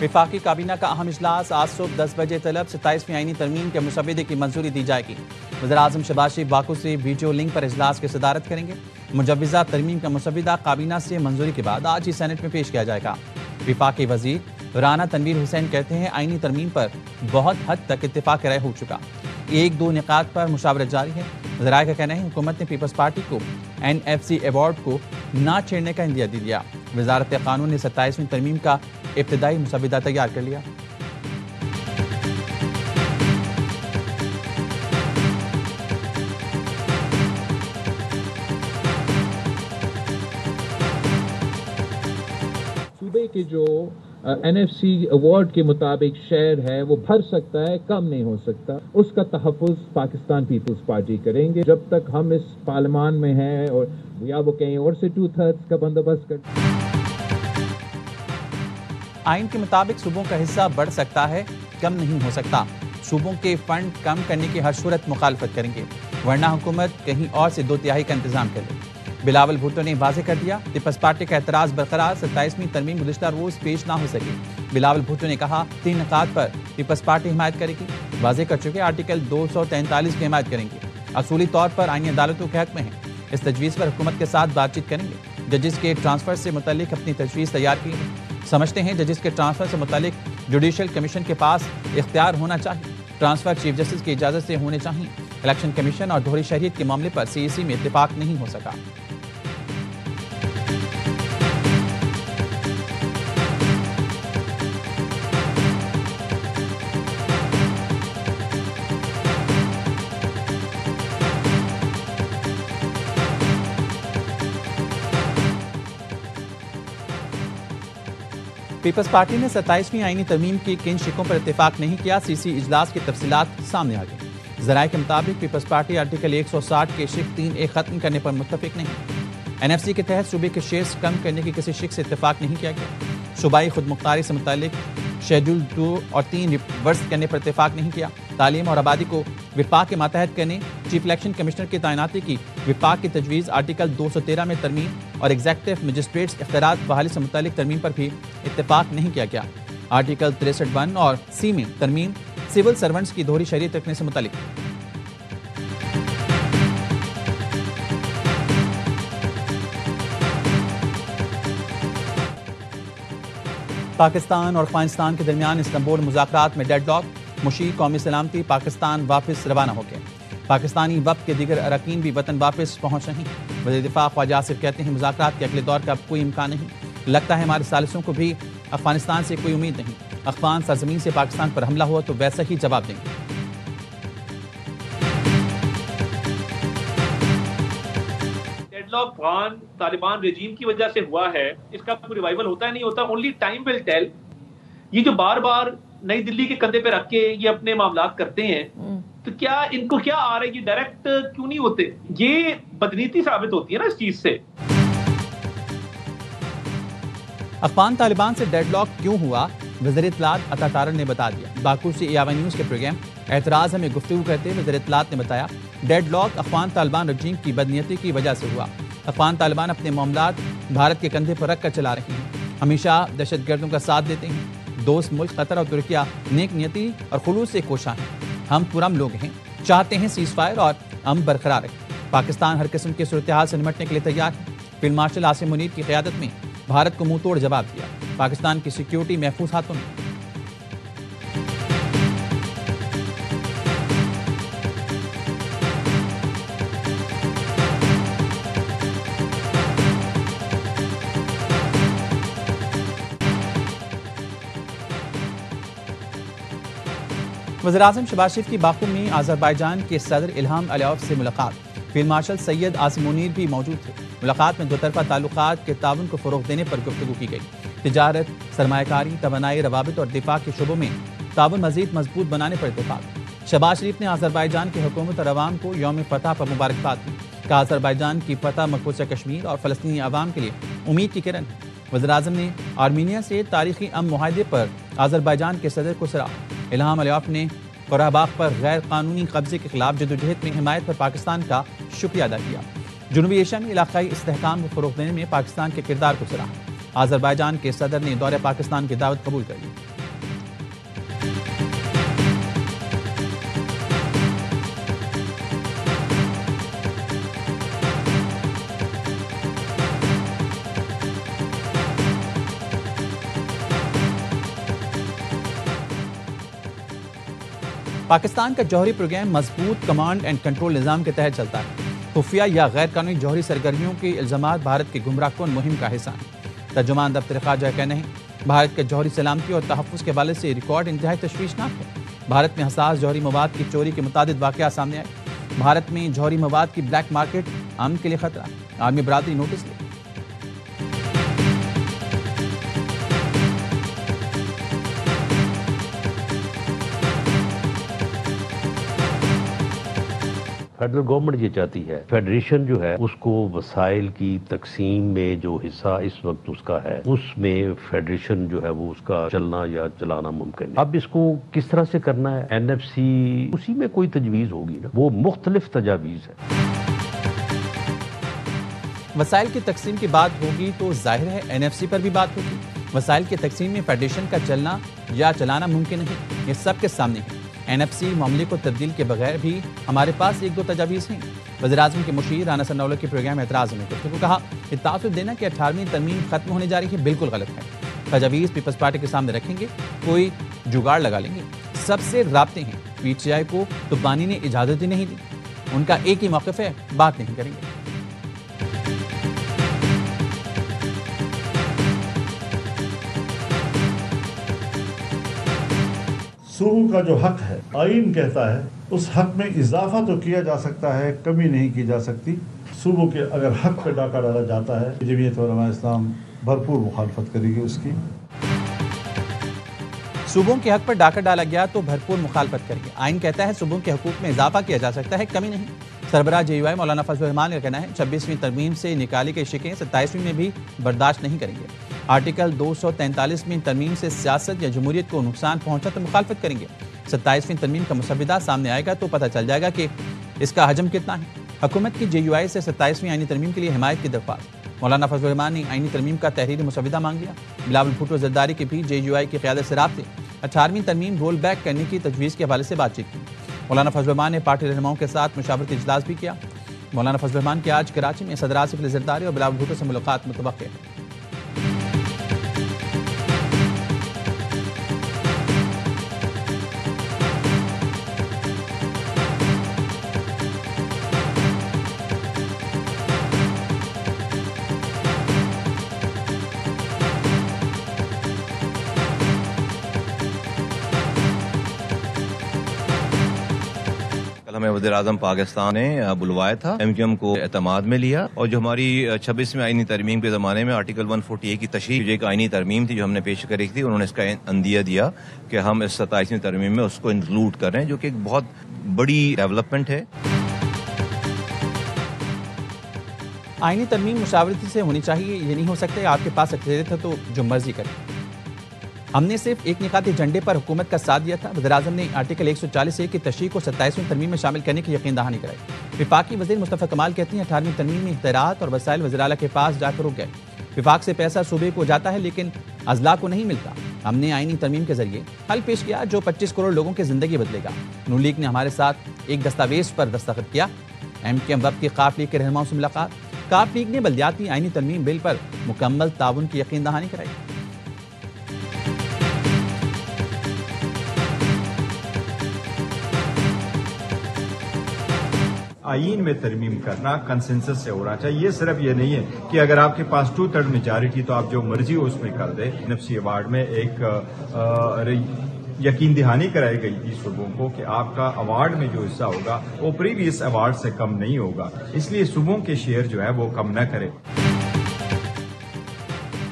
वफाकी काबीना का अहम इजलास आज सुबह 10 बजे तलब 27वीं आईनी तरमीम के मुसवदे की मंजूरी दी जाएगी। वज़ीर-ए-आज़म शहबाज शरीफ बाकू से वीडियो लिंक पर इजलास की सदारत करेंगे। मुजव्विज़ा तरमीम का मुसवदा काबीना से मंजूरी के बाद आज ही सेनेट में पेश किया जाएगा। वफाकी वजीर राना तनवीर हुसैन कहते हैं आईनी तरमीम पर बहुत हद तक इत्तेफाक राय हो चुका, एक दो निकात पर मुशावरत जारी है। ज़राए का कहना है हुकूमत ने पीपल्स पार्टी को NFC अवार्ड को ना छेड़ने का इंदिया दे दिया। वजारत कानून ने 27वीं तरमीम का इब्तदाई मुसवदा तैयार कर लिया। सूबे के जो NFC अवार्ड के मुताबिक शेयर है वो भर सकता है, कम नहीं हो सकता। उसका तहफ़्फ़ुज़ पाकिस्तान पीपल्स पार्टी करेंगे जब तक हम इस पार्लियामान में हैं, और या वो कहीं और से 2/3 का बंदोबस्त कर। आइन के मुताबिक सूबों का हिस्सा बढ़ सकता है, कम नहीं हो सकता। सूबों के फंड कम करने की हर सूरत मुखालफत करेंगे, वरना हुकूमत कहीं और से 2/3 का इंतजाम कर ले। बिलावल भुट्टो ने वाज़ेह कर दिया, पीपल्स पार्टी का एतराज़ बरकरार, 27वीं तरमीम गुज़िश्ता रोज़ पेश ना हो सके। बिलावल भुट्टो ने कहा 3 निकात पर पीपल्स पार्टी हिमायत करेगी। वाज़ेह कर चुके आर्टिकल 243 की हिमायत करेंगे। असूली तौर पर आईनी अदालतों के हक में है, इस तजवीज़ पर हुकूमत के साथ बातचीत करेंगे। जजिस के ट्रांसफ़र से मुतल्लिक अपनी तजवीज़ तैयार की है। समझते हैं जजिस के ट्रांसफ़र से मुतल्लिक जुडिशल कमीशन के पास इख्तियार होना चाहिए। ट्रांसफ़र चीफ जस्टिस की इजाज़त से होने चाहिए। इलेक्शन कमीशन और दोहरी शहरियत के मामले पर CEC में इत्तेफाक नहीं हो सका। पीपल्स पार्टी ने 27वीं आईनी तरमीम की किन शिकों पर इत्तेफाक नहीं किया, CC इजलास की तफसीलात सामने आ गई। ज़राए के मुताबिक पीपल्स पार्टी आर्टिकल 160 के शिक 3A खत्म करने पर मुत्तफिक नहीं। NFC के तहत सूबे के शेयर्स कम करने की किसी शिक से इत्तेफाक नहीं किया गया। सूबाई खुदमुख्तारी से मुतालिक शेड्यूल 2 और 3 रिवर्स करने पर इत्तेफाक नहीं किया। तालीम और आबादी को विफाक के मातहत करने, चीफ इलेक्शन कमिश्नर की तैनाती की विफाक की तजवीज़ आर्टिकल 213 में तरमीम और एग्जेक्टिव मजिस्ट्रेट्स इख्तियारात बहाली से मुतालिक तरमीम पर भी इत्तेफाक नहीं किया गया। आर्टिकल 63(1) और C में तरमीम सिविल सर्वेंट्स की दोहरी शरीयत रखने से मुतालिक। पाकिस्तान और अफगानिस्तान के दरमियान इस्तांबुल मुज़ाकरात में डेडलॉक, मुशीर कौमी सलामती पाकिस्तान वापस रवाना हो गए। पाकिस्तानी वफ़द के दीगर अरकान भी वतन वापस पहुँच रहे हैं। वज़ीर दिफ़ा ख्वाजा आसिफ कहते हैं मुज़ाकरात के अगले दौर का अब कोई इम्कान नहीं। लगता है हमारे सालिसों को भी अफगानिस्तान से कोई उम्मीद नहीं। अफगान सरजमीन से पाकिस्तान पर हमला हुआ तो वैसा ही जवाब देंगे। अफगान तालिबान रेजीम की वजह से हुआ है, इसका कोई रिवाइवल होता है नहीं होता, ओनली टाइम विल टेल। ये जो बार बार नई दिल्ली के कंधे पे रख के ये अपने मामलात करते हैं, तो क्या इनको क्या आ रहा है, ये डायरेक्ट क्यों नहीं होते? ये बदनीति साबित होती है ना इस चीज से। अफगान तालिबान से डेडलॉक क्यों हुआ, वज़ीर इत्तलात अता तारड़ ने बता दिया। बाकू से AIY न्यूज़ के प्रोग्राम एतराज़ में गुफ्तगू करते हुए वज़ीर इत्तलात ने बताया डेडलॉक अफगान तालिबान रजीम की बदनीयती की वजह से हुआ। अफगान तालिबान अपने मामलात भारत के कंधे पर रख कर चला रही हैं, हमेशा दहशतगर्दों का साथ देते हैं। दोस्त मुल्क कतर और तुर्किया नेक नियति और खुलूस से कोशा हैं। हम पुरम लोग हैं, चाहते हैं सीज़ फायर और अमन बरकरार रहे। पाकिस्तान हर किस्म की सूरत हाल से निपटने के लिए तैयार है। फील्ड मार्शल आसिम मुनीर की क़यादत में भारत को मुंह तोड़ जवाब दिया। पाकिस्तान की सिक्योरिटी महफूज हाथों में। वज़ीर-ए-आज़म शहबाज शरीफ की बाकू में अज़रबैजान के सदर इल्हाम अलियव से मुलाकात। फील्ड मार्शल सैयद आसिम मुनीर भी मौजूद थे। मुलाकात में दो तरफा ताल्लुकात के ताउन को फ़रोग़ देने पर गुफ्तगू की गई। तिजारत, सरमायाकारी, तवानाई, रवाबित और दिफा के शोबों में ताउन मज़ीद मजबूत बनाने पर इत्तेफाक। शहबाज शरीफ ने अज़रबैजान की हुकूमत और अवाम को यौम फ़तह पर मुबारकबाद दी। कहा अज़रबैजान की फ़तह मकबूजा कश्मीर और फ़लस्तीनी अवाम के लिए उम्मीद की किरण है। वज़ीर-ए-आज़म ने आर्मीनिया से तारीखी अमन मुआहदे पर अज़रबैजान के सदर को सराहा। इल्हाम अलियव ने क़राबाग़ पर गैर कानूनी कब्जे के खिलाफ जदोजहद में हिमायत पर पाकिस्तान का शुक्रिया अदा किया। जनूबी एशिया में इलाकाई इस्तेहकाम को फरोग़ देने में पाकिस्तान के किरदार को सराहा। आज़रबाईजान के सदर ने दौरे पाकिस्तान की दावत कबूल कर ली। पाकिस्तान का जौहरी प्रोग्राम मजबूत कमांड एंड कंट्रोल निज़ाम के तहत चलता है। खुफिया या गैर कानूनी जौहरी सरगर्मियों के इल्ज़ामात भारत की गुमराहकुन मुहिम का हिस्सा हैं। तर्जुमान दफ्तर ख़ारजा कहना है, भारत के जौहरी सलामती और तहफ़्फ़ुज़ के हवाले से रिकॉर्ड इंतहाई तशवीशनाक है। भारत में हसास जौहरी मवाद की चोरी के मुतादिद वाक़यात सामने आए। भारत में जौहरी मवाद की ब्लैक मार्केट अमन के लिए खतरा। आर्मी बरादरी नोटिस ले। फेडरल गवर्नमेंट ये चाहती है फेडरेशन जो है उसको वसाइल की तकसीम में जो हिस्सा इस वक्त उसका है उसमें फेडरेशन जो है वो उसका चलना या चलाना मुमकिन है। अब इसको किस तरह से करना है, एनएफसी उसी में कोई तजवीज़ होगी ना, वो मुख्तलिफ तजावीज़ है। वसाइल की तकसीम की बात होगी तो जाहिर है एनएफसी पर भी बात होगी। वसाइल की तकसीम में फेडरेशन का चलना या चलाना मुमकिन नहीं, ये सबके सामने है। एनएफसी मामले को तब्दील के बगैर भी हमारे पास एक दो तजावीज़ हैं। वज़ीर-ए-आज़म के मुशीर राना सनाउल्लाह के प्रोग्राम एतराज़ में तो कहा कि तासुब देना कि 18वीं तरमीम खत्म होने जा रही है बिल्कुल गलत है। तजावीज़ पीपल्स पार्टी के सामने रखेंगे, कोई जुगाड़ लगा लेंगे। सबसे राब्ते हैं, पीटीआई को तो बानी ने इजाज़त ही नहीं दी, उनका एक ही मौक़िफ़ है, बात नहीं करेंगे। सूबों का जो हक है आईन कहता है उस हक में इजाफा तो किया जा सकता है, कमी नहीं की जा सकती। सूबों के अगर हक पे डाका डाला जाता है जमीयत उलमा इस्लाम भरपूर मुखालफत करेगी उसकी। सूबों के हक पर डाका डाला गया तो भरपूर मुखालफत करेंगे। आइन कहता है सूबों के हकूक में इजाफा किया जा सकता है, कमी नहीं। सरबराह जेयूआई मौलाना फजल रहमान का कहना है 26वीं तरमीम से निकाली गई शिकें 27वीं में भी बर्दाश्त नहीं करेंगे। आर्टिकल 243वीं तरमीम से सियासत या जमहूरियत को नुकसान पहुंचा तो मुखालफत करेंगे। 27वीं तरमीम का मुसविदा सामने आएगा तो पता चल जाएगा कि इसका हजम कितना है। हुकूमत की जेयूआई से 27वीं आईनी तरमीम के लिए हिमायत की दरख्वास्त। मौलाना फजल रहमान ने आईनी तरमीम का तहरीरी मुसविदा मांग लिया। बिलावल भुट्टो जरदारी के भी जेयूआई की क़यादत से राब्ते 18वीं तरमीम रोल बैक करने की तजवीज़ के हवाले से बातचीत की। मौलाना फजल रहमान ने पार्टी रहनुमाओं के साथ मुशावरती इजलास भी किया। मौलाना फजल रहमान की आज कराची में सदर आसिफ अली जरदारी और बिलावल भुट्टो से मुलाकात मुतवक्किर है। हमें वज़ीर-ए-आज़म पाकिस्तान ने बुलवाया था, एमक्यूएम को एतमाद में लिया और जो हमारी 26वीं आईनी तरमीम के ज़माने में आर्टिकल 148 की तशरीह एक आईनी तरमीम थी जो हमने पेश करी थी, उन्होंने इसका अंदिया दिया कि हम इस 27वीं तरमीम में उसको इंक्लूड कर रहे हैं, जो कि एक बहुत बड़ी डेवलपमेंट है। आईनी तरमीम मुशावरती से होनी चाहिए, ये नहीं हो सकता आपके पास अक्सरियत है तो जो मर्जी करें। हमने सिर्फ एक निकाती झंडे पर हुकूमत का साथ दिया था। वज़ीर-ए-आज़म ने आर्टिकल 140 की तशरीह को 27वीं तरमीम में शामिल करने की यकीन दहानी कराई। विफाकी वज़ीर मुस्तफ़ा कमाल कहती हैं 18वीं तरमीम में इख्तियारात और वसाइल वज़ीर आला के पास जाकर रुक गए। विफाक से पैसा सूबे को जाता है लेकिन अजला को नहीं मिलता। हमने आईनी तरमीम के जरिए हल पेश किया जो 25 करोड़ लोगों की जिंदगी बदलेगा। नून लीग ने हमारे साथ एक दस्तावेज पर दस्तखत किया। एमक्यूएम वफ़द की काफ लीग के रहनुमाओं से मुलाकात। काफ लीग ने बल्दियाती आईनी तरमीम बिल पर मुकम्मल ताउन की यकीन दहानी कराई। आईन में तरमीम करना कंसेंसस से होना चाहिए। ये सिर्फ ये नहीं है कि अगर आपके पास 2/3 मेजॉरिटी तो आप जो मर्जी हो उसमें कर दे। एनएफसी अवार्ड में एक यकीन दहानी कराई गई थी सूबों को कि आपका अवार्ड में जो हिस्सा होगा वो प्रीवियस अवार्ड से कम नहीं होगा, इसलिए सूबों के शेयर जो है वो कम न करें।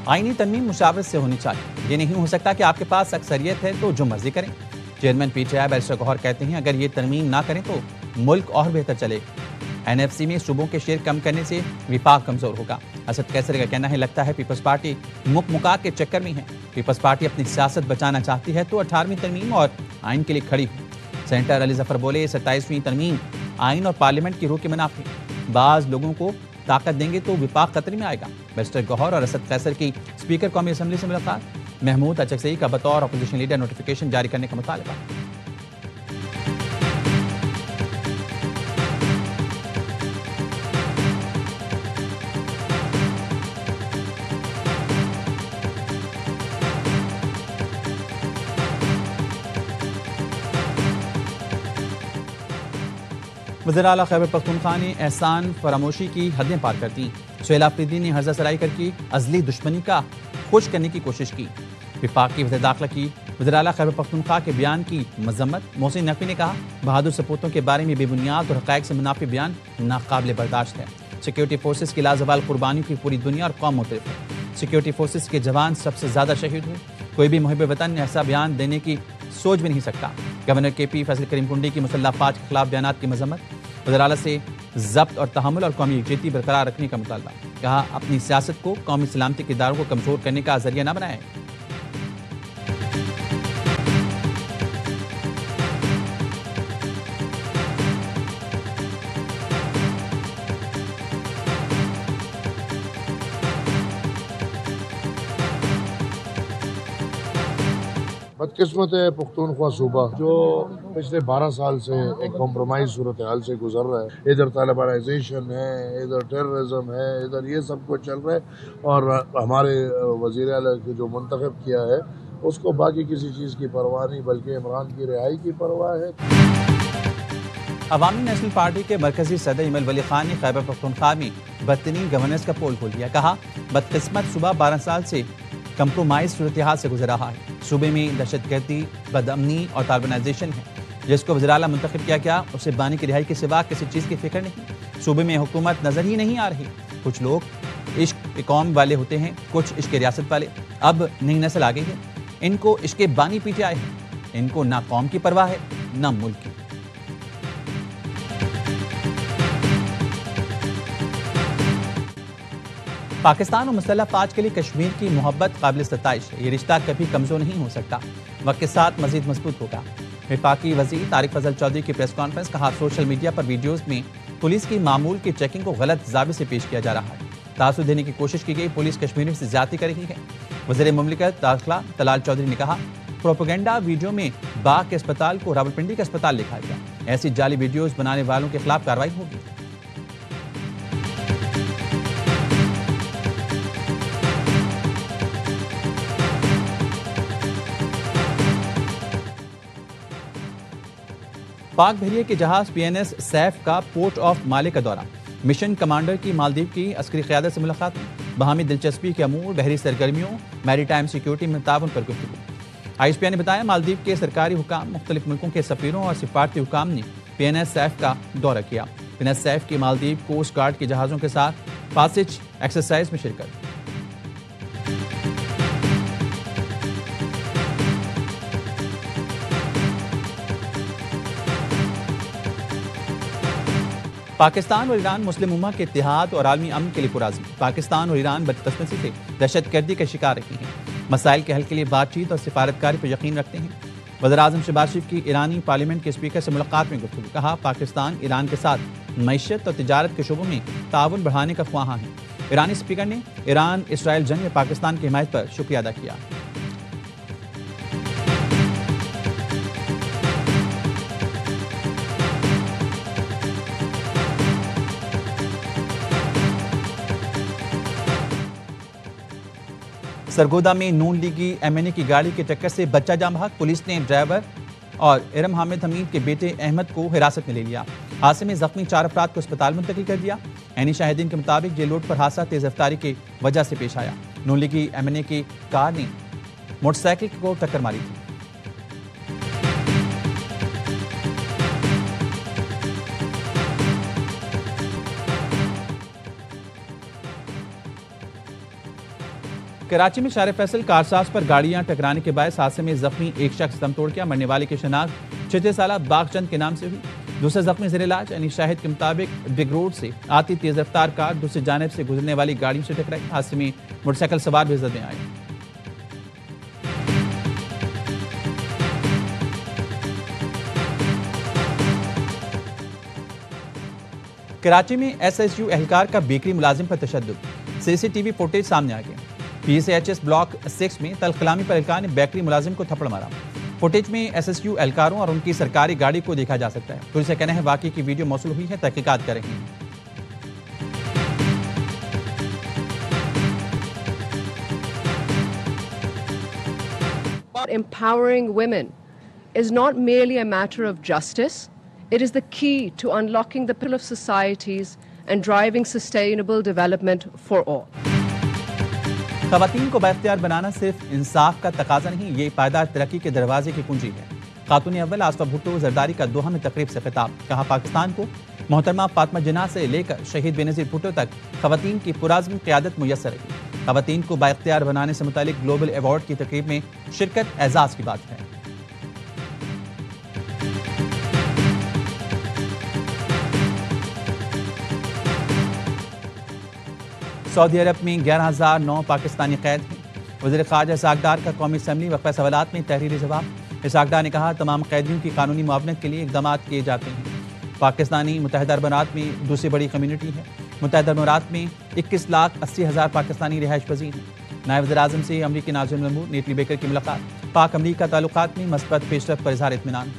आईनी तरमीम मुशावरत से होनी चाहिए, ये नहीं हो सकता कि आपके पास अक्सरियत है तो जो मर्जी करें। चेयरमैन पीटीआई बैरिस्टर गौहर कहते हैं अगर ये तरमीम ना करें तो मुल्क और बेहतर चलेगा। एनएफसी में सूबों के शेयर कम करने से विफाक कमजोर होगा। असद कैसर का कहना है लगता है पीपल्स पार्टी मुका के चक्कर में है। पीपल्स पार्टी अपनी सियासत बचाना चाहती है तो 18वीं तरमीम और आइन के लिए खड़ी हो। सेनेटर अली जफर बोले 27वीं तरमीम आइन और पार्लियामेंट की रूह के मुनाफिक। बाज लोगों को ताकत देंगे तो विपाक खतरे में आएगा। बैरिस्टर गौहर और असद कैसर की स्पीकर कौमी असम्बली से मुलाकात, महमूद अचकजई का बतौर अपोजिशन लीडर नोटिफिकेशन जारी करने का मुतालबा। वज़ीर आला खैबर पख्तूनख्वा ने एहसान फरामोशी की हदें पार कर दी। सुहेल आफरीदी ने हर्जा सराई करके अजली दुश्मनी का खुश करने की कोशिश की। विफाक की वज़ीर दाखिला की वज़ीर आला खैबर पख्तूनख्वा के बयान की मजम्मत। मोहसिन नकवी ने कहा, बहादुर सपूतों के बारे में बेबुनियाद और हक़ाइक़ से मुनाफी बयान नाकाबिल बर्दाश्त है। सिक्योरिटी फोर्सेस की लाजवाल कुर्बानियों की पूरी दुनिया और कौम मुतरफ है। सिक्योरिटी फोर्सेस के जवान सबसे ज़्यादा शहीद हुए। कोई भी मुहिब वतन ने ऐसा बयान देने की सोच भी नहीं सकता। गवर्नर KP फैसल करीम कुंडी की मुसल्लह अफवाज के खिलाफ बयानात की मजम्मत। वज़ीर आला से ज़ब्त और तहम्मुल और कौमी यकजहती बरकरार रखने का मुतालबा। कहा, अपनी सियासत को कौमी सलामती के इदारों को कमज़ोर करने का जरिया न बनाएं। बदकिस्मत है पुख्तूनख्वा सूबा जो पिछले 12 साल से एक कॉम्प्रोमाइज सूरत हाल से गुजर रहा है। इधर तालिबानाइजेशन है, इधर टेररिज्म है, इधर ये सब कुछ चल रहा है और हमारे वज़ीर आला को जो मुंतखब किया है उसको बाकी किसी चीज़ की परवाह नहीं बल्कि इमरान की रिहाई की परवाह है। अवामी नेशनल पार्टी के मरकजी सदर इमल वली खान ने खैबर पख्तूनख्वा में बदतरीन गवर्नेंस का पोल खोल दिया। कहा, बदकिस्मत सूबा 12 साल से कंप्रोमाइज सूरत हाल से गुजर रहा है। सूबे में दहशतगर्दी, बदअमनी और तालिबानाइजेशन है। जिसको वज़ीर आला मुंतखब किया गया उसे बानी की रिहाई के सिवा किसी चीज़ की फिक्र नहीं। सूबे में हुकूमत नजर ही नहीं आ रही। कुछ लोग इश्क कौम वाले होते हैं, कुछ इश्क रियासत वाले। अब नई नस्ल आ गई है, इनको इश्क बानी पीटे आए हैं। इनको ना कौम की परवाह है ना मुल्क की। पाकिस्तान और मुसल्लह अफवाज के लिए कश्मीर की मोहब्बत काबिल सताइश है। ये रिश्ता कभी कमजोर नहीं हो सकता, वक्त के साथ मजीद मजबूत होगा। वफाकी वज़ीर तारिक फजल चौधरी की प्रेस कॉन्फ्रेंस। कहा, सोशल मीडिया पर वीडियोस में पुलिस की मामूल की चेकिंग को गलत ज़ाबित से पेश किया जा रहा है। तासुर देने की कोशिश की गई। पुलिस कश्मीरियों से ज्यादती कर रही है। वज़ीर मुमलिकत दाखिला तलाल चौधरी ने कहा, प्रोपेगेंडा वीडियो में बाग के अस्पताल को रावलपिंडी का अस्पताल लिखा गया। ऐसी जाली वीडियोस बनाने वालों के खिलाफ कार्रवाई होगी। पाक बहरिया के जहाज PNS सैफ का पोर्ट ऑफ माले का दौरा। मिशन कमांडर की मालदीव की अस्करी क़यादत से मुलाकात। बाहमी दिलचस्पी के अमूर, बहरी सरगर्मियों, मैरीटाइम सिक्योरिटी में ताउन पर गुफ्तगू। ISPI ने बताया, मालदीव के सरकारी हुकाम, मुख्तलिफ मुल्कों के सफीरों और सिफारती हुकाम ने PNS सैफ का दौरा किया। PNS सैफ की मालदीव कोस्ट गार्ड के जहाज़ों के साथ पासेज एक्सरसाइज में शिरकत। पाकिस्तान और ईरान मुस्लिम उम्मा के इत्तेहाद और आलमी अमन के लिए पुराज़िम। पाकिस्तान और ईरान बदकिस्मती से दहशतगर्दी का शिकार रही हैं। मसाइल के हल के लिए बातचीत और सिफारतकारी पर यकीन रखते हैं। वज़ीर-ए-आज़म शहबाज शरीफ की ईरानी पार्लियामेंट के स्पीकर से मुलाकात में गुफ्तगू। कहा, पाकिस्तान ईरान के साथ मईशत और तिजारत के शोबों में ताउन बढ़ाने का ख्वाहां है। ईरानी स्पीकर ने ईरान इसराइल जंग में पाकिस्तान की हिमायत पर शुक्रिया अदा किया। सरगोदा में नून लीगी MNA की गाड़ी की टक्कर से बच्चा जाम बहक। पुलिस ने ड्राइवर और इरम हामिद हमीद के बेटे अहमद को हिरासत में ले लिया। हादसे में जख्मी 4 अफराद को अस्पताल मुंतकिल कर दिया। ऐनी शाहिदीन के मुताबिक जेल रोड पर हादसा तेज रफ्तारी की वजह से पेश आया। नून लीगी MNA की कार ने मोटरसाइकिल को टक्कर मारी थी। कराची में शारे फैसल कारसाज पर गाड़ियां टकराने के बाद हादसे में जख्मी एक शख्स दम तोड़ गया। मरने वाले की शनाख्त 36 साल बागचंद के नाम से हुई। दूसरे जख्मी ज़ेर इलाज। यानी शाहिद के मुताबिक बिग रोड से आती तेज रफ्तार कार दूसरी जानिब से गुजरने वाली गाड़ियों से टकराई। हादसे में मोटरसाइकिल सवार भी जद में आए। कराची में SSU एहलकार का बेकरी मुलाजिम पर तशद्दुद, CCTV फुटेज सामने आ गया। PCHS ब्लॉक 6 में तलखलामी पर एहलकार ने बेकरी मुलाजिम को थप्पड़ मारा। फुटेज में SSU एहलकारों और उनकी सरकारी गाड़ी को देखा जा सकता है। पुलिस का कहना है वाकई की वीडियो मौसूल हुई है, तहकीकात कर रही है। Empowering women is not merely a matter of justice, it is the key to unlocking the potential of societies and driving sustainable development for all. ख़वातीन को बाइख्तियार बनाना सिर्फ इंसाफ का तकाजा नहीं, ये पायदार तरक्की के दरवाजे की कुंजी है। खातून अव्वल आसफा भुट्टो जरदारी का दोहा में तकरीब से खिताब, कहा पाकिस्तान को मोहतरमा फातिमा जिन्ना से लेकर शहीद बेनज़ीर भुट्टो तक ख़वातीन की पुरअज़्म क़यादत मुयस्सर रही। ख़वातीन को बाइख्तियार बनाने से मुतालिक ग्लोबल अवार्ड की तकरीब में शिरकत एजाज़ की बात है। सऊदी अरब में 11,009 पाकिस्तानी कैद हैं। वज़ीर ख़ारजा इसाक़ का कौमी असम्बली वक़फ़ा सवालात में तहरीरी जवाब। इसाक़ ने कहा तमाम कैदियों की कानूनी मुआवनत के लिए इक़दाम किए जाते हैं। पाकिस्तानी मुत्तहिदा अरब अमारात में दूसरी बड़ी कम्यूनिटी है। मुत्तहिदा अरब अमारात में 21,80,000 पाकिस्तानी रिहाइश पज़ीर हैं। नायब वज़ीर-ए-आज़म से अमरीकी नाज़िम अल-अमूर नेटली बेकर की मुलाकात, पाक अमरीका ताल्लुकात में मस्बत पेशरफ़्त पर इज़हार इत्मीनान।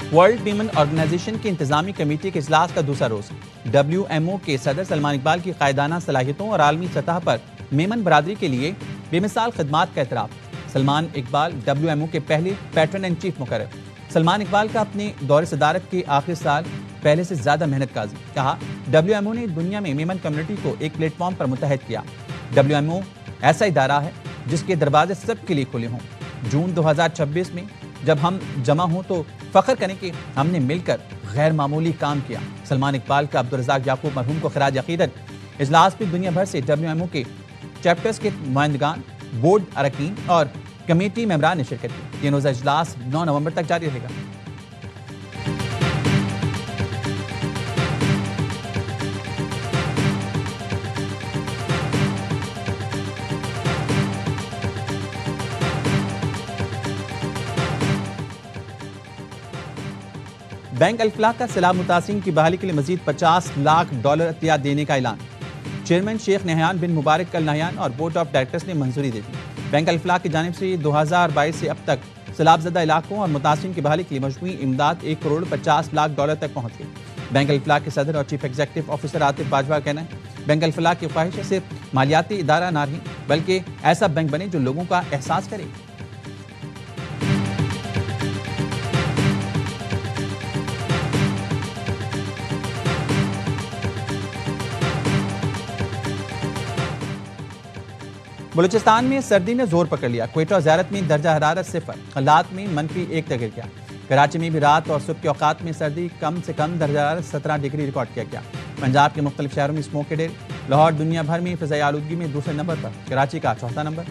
वर्ल्ड वीमेन ऑर्गेनाइजेशन की इंतजामी कमेटी के इजलास का दूसरा रोज। WMO के सदर सलमान इकबाल की कायदाना सलाहियतों और आलमी सतह पर मेमन बरादरी के लिए बेमिसाल खिदमात का एतराफ़। सलमान इकबाल WMO के पहले पैटर्न एंड चीफ मुकर्रर। सलमान इकबाल का अपने दौरे सदारत के आखिरी साल पहले से ज्यादा मेहनत का अज़्म। कहा WMO ने दुनिया में मेमन कम्युनिटी को एक प्लेटफॉर्म पर मुत्तहद किया। WMO ऐसा इदारा है जिसके दरवाजे सबके लिए खुले हों। जून 2026 में जब हम जमा हों तो फख्र करें कि हमने मिलकर गैर मामूली काम किया। सलमान इकबाल का अब्दुल रज़ाक याकूब मरहूम को खराज अक़ीदत। इजलास में दुनिया भर से WMO के चैप्टर्स के नुमाइंदगान, बोर्ड अरकान और कमेटी मेंबरान ने शिरकत की। ये रोज़ा इजलास 9 नवंबर तक जारी रहेगा। बैंक अल-फलाह का सैलाब मुतासिरीन की बहाली के लिए मजीद $50 लाख अतिया देने का ऐलान। चेयरमैन शेख नहयान बिन मुबारक अल नहयान और बोर्ड ऑफ डायरेक्टर्स ने मंजूरी दे दी। बैंक अल-फलाह की जानिब से 2022 से अब तक सैलाबज़दा इलाकों और मुतासिरीन की बहाली के लिए मजमूई इमदाद $1,50,00,000 तक पहुँच गई। बैंक अल-फलाह के सदर और chief executive officer Atif Bajwa का कहना है बैंक अल-फलाह की ख्वाहिश है सिर्फ मालियाती इदारा ना रही बल्कि ऐसा बैंक बने जो लोगों का एहसास करे। बलूचिस्तान में सर्दी ने जोर पकड़ लिया। क्वेटा और ज़ियारत में दर्जा हरारत 0, खलात में -1 तक गिर गया। कराची में भी रात और सुबह के औकात में सर्दी कम से कम दर्जा हरारत 17 डिग्री रिकॉर्ड किया गया। पंजाब के मुख्तलिफ शहरों में स्मोक के ढेर। लाहौर दुनिया भर में फ़िज़ाई आलूदगी में दूसरे नंबर पर, कराची का चौथा नंबर।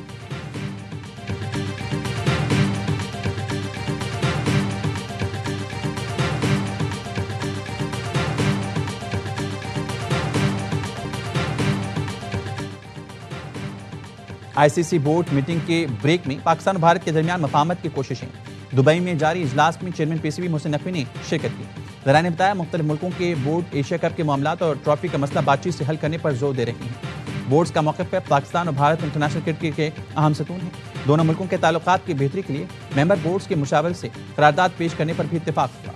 ICC बोर्ड मीटिंग के ब्रेक में पाकिस्तान और भारत के दरमियान मफाहमत की कोशिशें। दुबई में जारी इजलास में चेयरमैन PCB मोहसिन नकवी ने शिरकत की। ज़राए ने बताया मुख्तलिफ मुल्कों के बोर्ड एशिया कप के मामलात और ट्रॉफी का मसला बातचीत से हल करने पर जोर दे रही हैं। बोर्ड्स का मौक़िफ़ है पाकिस्तान और भारत इंटरनेशनल क्रिकेट के अहम सतून हैं। दोनों मुल्कों के ताल्लुकात की बेहतरी के लिए मेंबर बोर्ड्स के मुशावरत से करारदाद पेश करने पर भी इत्तेफाक हुआ।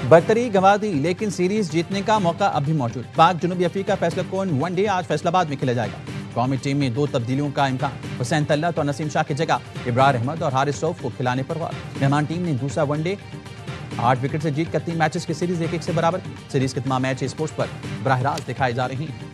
बरतरी गंवा दी लेकिन सीरीज जीतने का मौका अब भी मौजूद। पाक जनूबी अफ्रीका फैसला कौन वनडे आज फैसलाबाद में खेला जाएगा। कौमी टीम में 2 तब्दीलियों का इम्कान। हुसैन तल्लत और नसीम शाह की जगह इब्रार अहमद और हारिस रऊफ को खिलाने पर गौर। मेहमान टीम ने दूसरा वनडे 8 विकेट से जीतकर 3 मैचेस की सीरीज 1-1 से बराबर की। सीरीज के तमाम मैच स्पोर्ट्स पर बराह रास्त दिखाए जा रहे हैं।